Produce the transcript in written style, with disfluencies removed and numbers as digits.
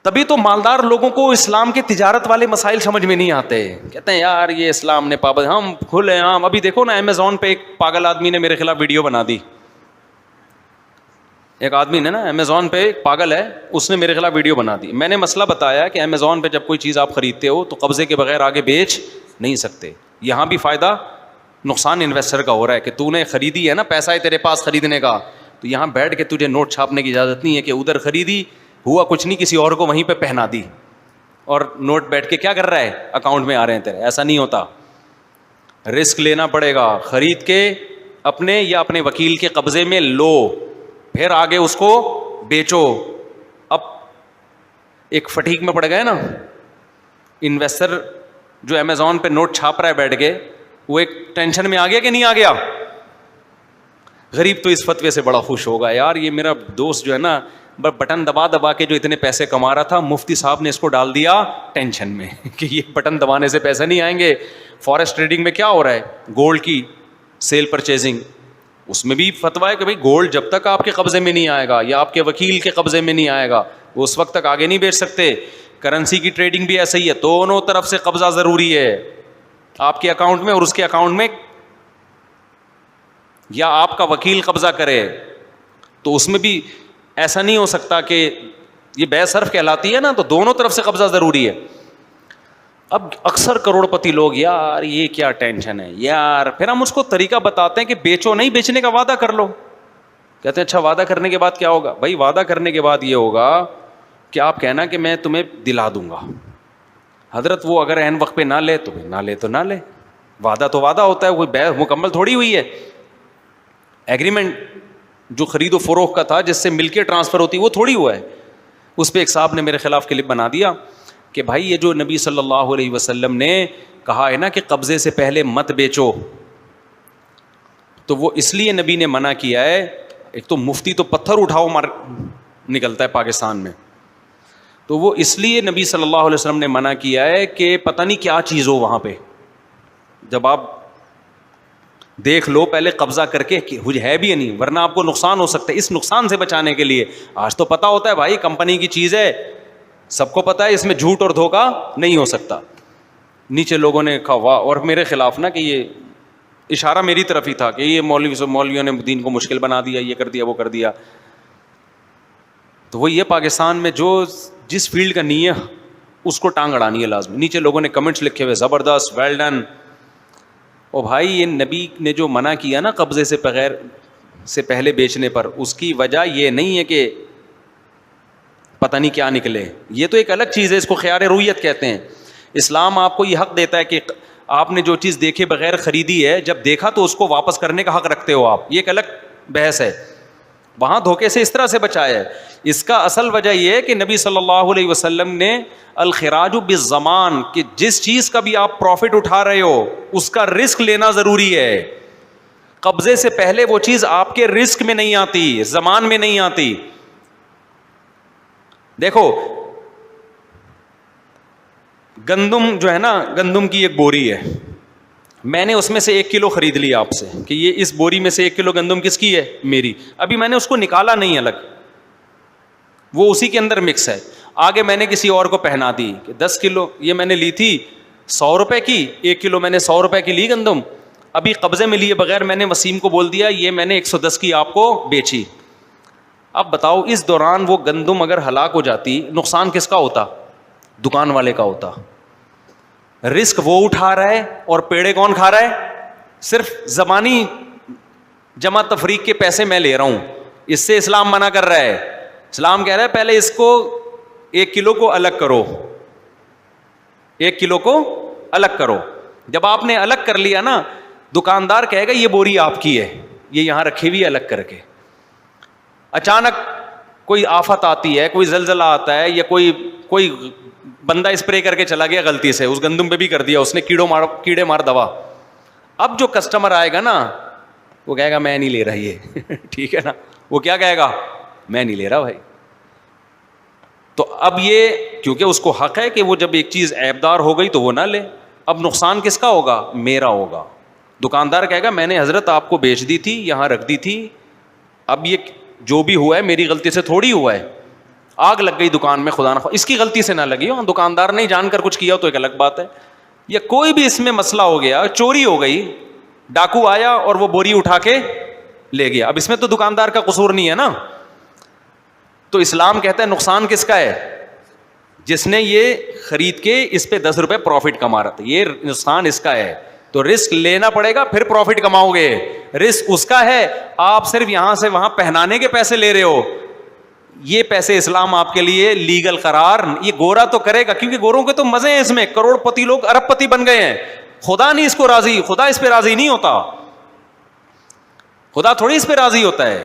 تبھی تو مالدار لوگوں کو اسلام کے تجارت والے مسائل سمجھ میں نہیں آتے. کہتے ہیں یار یہ اسلام نے پابند, ہم کھلے عام. ابھی دیکھو نا امیزون پہ ایک پاگل آدمی نے میرے خلاف ویڈیو بنا دی. ایک آدمی نے نا امیزون پہ, ایک پاگل ہے, اس نے میرے خلاف ویڈیو بنا دی. میں نے مسئلہ بتایا کہ امیزون پہ جب کوئی چیز آپ خریدتے ہو تو قبضے کے بغیر آگے بیچ نہیں سکتے. یہاں بھی فائدہ نقصان انویسٹر کا ہو رہا ہے کہ تو نے خریدی ہے نا, پیسہ ہے تیرے پاس خریدنے کا, تو یہاں بیٹھ کے تجھے نوٹ چھاپنے کی اجازت نہیں ہے کہ ادھر خریدی, ہوا کچھ نہیں, کسی اور کو وہیں پہ پہنا دی اور نوٹ بیٹھ کے کیا کر رہا ہے, اکاؤنٹ میں آ رہے ہیں تیرے. ایسا نہیں ہوتا, رسک لینا پڑے گا. خرید کے اپنے یا اپنے وکیل کے قبضے میں لو, پھر آگے اس کو بیچو. اب ایک فٹیک میں پڑ گئے نا انویسٹر جو امیزون پہ نوٹ چھاپ رہا ہے بیٹھ کے, وہ ایک ٹینشن میں آ گیا کہ نہیں آ گیا. غریب تو اس فتوے سے بڑا خوش ہوگا, یار یہ میرا دوست جو ہے نا بٹن دبا دبا کے جو اتنے پیسے کما رہا تھا, مفتی صاحب نے اس کو ڈال دیا ٹینشن میں کہ یہ بٹن دبانے سے پیسے نہیں آئیں گے. فورسٹ ٹریڈنگ میں کیا ہو رہا ہے, گولڈ کی سیل پرچیزنگ, اس میں بھی فتویٰ ہے کہ بھائی گولڈ جب تک آپ کے قبضے میں نہیں آئے گا یا آپ کے وکیل کے قبضے میں نہیں آئے گا اس وقت تک آگے نہیں بیچ سکتے. کرنسی کی ٹریڈنگ بھی ایسا ہی ہے, دونوں طرف سے قبضہ ضروری ہے, آپ کے اکاؤنٹ میں اور اس کے اکاؤنٹ میں, یا آپ کا وکیل قبضہ کرے تو اس میں بھی ایسا نہیں ہو سکتا کہ یہ بے صرف کہلاتی ہے نا, تو دونوں طرف سے قبضہ ضروری ہے. اب اکثر کروڑ پتی لوگ یار یہ کیا ٹینشن ہے یار, پھر ہم اس کو طریقہ بتاتے ہیں کہ بیچو نہیں, بیچنے کا وعدہ کر لو. کہتے ہیں اچھا وعدہ کرنے کے بعد کیا ہوگا؟ بھائی وعدہ کرنے کے بعد یہ ہوگا کہ آپ کہنا کہ میں تمہیں دلا دوں گا. حضرت وہ اگر عین وقت پہ نہ لے تو نہ لے تو نہ لے, وعدہ تو وعدہ ہوتا ہے, کوئی بے مکمل تھوڑی ہوئی ہے. ایگریمنٹ جو خرید و فروخت کا تھا جس سے ملکیں ٹرانسفر ہوتی وہ تھوڑی ہوا ہے. اس پہ ایک صاحب نے میرے خلاف کلپ بنا دیا کہ بھائی یہ جو نبی صلی اللہ علیہ وسلم نے کہا ہے نا کہ قبضے سے پہلے مت بیچو, تو وہ اس لیے نبی نے منع کیا ہے. ایک تو مفتی تو پتھر اٹھاؤ مار نکلتا ہے پاکستان میں, تو وہ اس لیے نبی صلی اللہ علیہ وسلم نے منع کیا ہے کہ پتہ نہیں کیا چیز ہو وہاں پہ, جب آپ دیکھ لو پہلے قبضہ کر کے ہے بھی یا نہیں, ورنہ آپ کو نقصان ہو سکتا ہے. اس نقصان سے بچانے کے لیے آج تو پتہ ہوتا ہے بھائی کمپنی کی چیز ہے, سب کو پتہ ہے اس میں جھوٹ اور دھوکہ نہیں ہو سکتا. نیچے لوگوں نے کہا واہ, اور میرے خلاف نا کہ یہ اشارہ میری طرف ہی تھا کہ یہ مولویوں نے دین کو مشکل بنا دیا, یہ کر دیا وہ کر دیا. تو وہ یہ پاکستان میں جو جس فیلڈ کا نہیں ہے اس کو ٹانگ اڑانی ہے لازمی. نیچے لوگوں نے کمنٹس لکھے ہوئے زبردست, ویل ڈن. او بھائی یہ نبی نے جو منع کیا نا قبضے سے پہلے بیچنے پر, اس کی وجہ یہ نہیں ہے کہ پتہ نہیں کیا نکلے, یہ تو ایک الگ چیز ہے, اس کو خیار رویت کہتے ہیں. اسلام آپ کو یہ حق دیتا ہے کہ آپ نے جو چیز دیکھے بغیر خریدی ہے, جب دیکھا تو اس کو واپس کرنے کا حق رکھتے ہو آپ, یہ ایک الگ بحث ہے. وہاں دھوکے سے اس طرح سے بچایا ہے. اس کا اصل وجہ یہ ہے کہ نبی صلی اللہ علیہ وسلم نے الخراج بالضمان, کہ جس چیز کا بھی آپ پروفٹ اٹھا رہے ہو اس کا رسک لینا ضروری ہے. قبضے سے پہلے وہ چیز آپ کے رسک میں نہیں آتی, زمان میں نہیں آتی. دیکھو گندم جو ہے نا, گندم کی ایک بوری ہے, میں نے اس میں سے 1 کلو خرید لیا آپ سے کہ یہ اس بوری میں سے 1 کلو گندم کس کی ہے؟ میری. ابھی میں نے اس کو نکالا نہیں الگ, وہ اسی کے اندر مکس ہے. آگے میں نے کسی اور کو پہنا دی کہ 10 کلو یہ میں نے لی تھی 100 روپے کی, 1 کلو میں نے 100 روپے کی لی گندم. ابھی قبضے میں لیے بغیر میں نے وسیم کو بول دیا یہ میں نے 110 کی آپ کو بیچی. اب بتاؤ اس دوران وہ گندم اگر ہلاک ہو جاتی, نقصان کس کا ہوتا؟ دکان والے کا ہوتا. رسک وہ اٹھا رہا ہے اور پیڑے کون کھا رہا ہے؟ صرف زبانی جمع تفریق کے پیسے میں لے رہا ہوں. اس سے اسلام منع کر رہا ہے. اسلام کہہ رہا ہے پہلے اس کو 1 کلو کو الگ کرو, 1 کلو کو الگ کرو. جب آپ نے الگ کر لیا نا, دکاندار کہے گا یہ بوری آپ کی ہے, یہ یہاں رکھی ہوئی الگ کر کے. اچانک کوئی آفت آتی ہے, کوئی زلزلہ آتا ہے, یا کوئی بندہ اسپرے کر کے چلا گیا غلطی سے, اس گندم پہ بھی کر دیا اس نے کیڑے مار دوا. اب جو کسٹمر آئے گا نا وہ کہے گا میں نہیں لے رہا یہ ٹھیک ہے نا, وہ کیا کہے گا؟ میں نہیں لے رہا بھائی. تو اب یہ کیونکہ اس کو حق ہے کہ وہ جب ایک چیز عیبدار ہو گئی تو وہ نہ لے. اب نقصان کس کا ہوگا؟ میرا ہوگا. دکاندار کہے گا میں نے حضرت آپ کو بیچ دی تھی, یہاں رکھ دی تھی, اب یہ جو بھی ہوا ہے میری غلطی سے تھوڑی ہوا ہے, آگ لگ گئی دکان میں, خدا نہ اس کی غلطی سے نہ لگی ہو, دکاندار نے جان کر کچھ کیا ہو تو ایک الگ بات ہے, یا کوئی بھی اس میں مسئلہ ہو گیا, چوری ہو گئی, ڈاکو آیا اور وہ بوری اٹھا کے لے گیا, اب اس میں تو دکاندار کا قصور نہیں ہے نا. تو اسلام کہتا ہے نقصان کس کا ہے؟ جس نے یہ خرید کے اس پہ 10 روپے پروفٹ کما رہا تھا, یہ نقصان اس کا ہے. تو رسک لینا پڑے گا, پھر پروفٹ کماؤ گے. رسک اس کا ہے, آپ صرف یہاں سے وہاں پہنانے کے پیسے لے رہے ہو, یہ پیسے اسلام آپ کے لیے لیگل قرار. یہ گورا تو کرے گا کیونکہ گوروں کے تو مزے ہیں اس میں, کروڑ پتی لوگ ارب پتی بن گئے ہیں, خدا نہیں اس کو راضی, خدا اس پہ راضی نہیں ہوتا, خدا تھوڑی اس پہ راضی ہوتا ہے.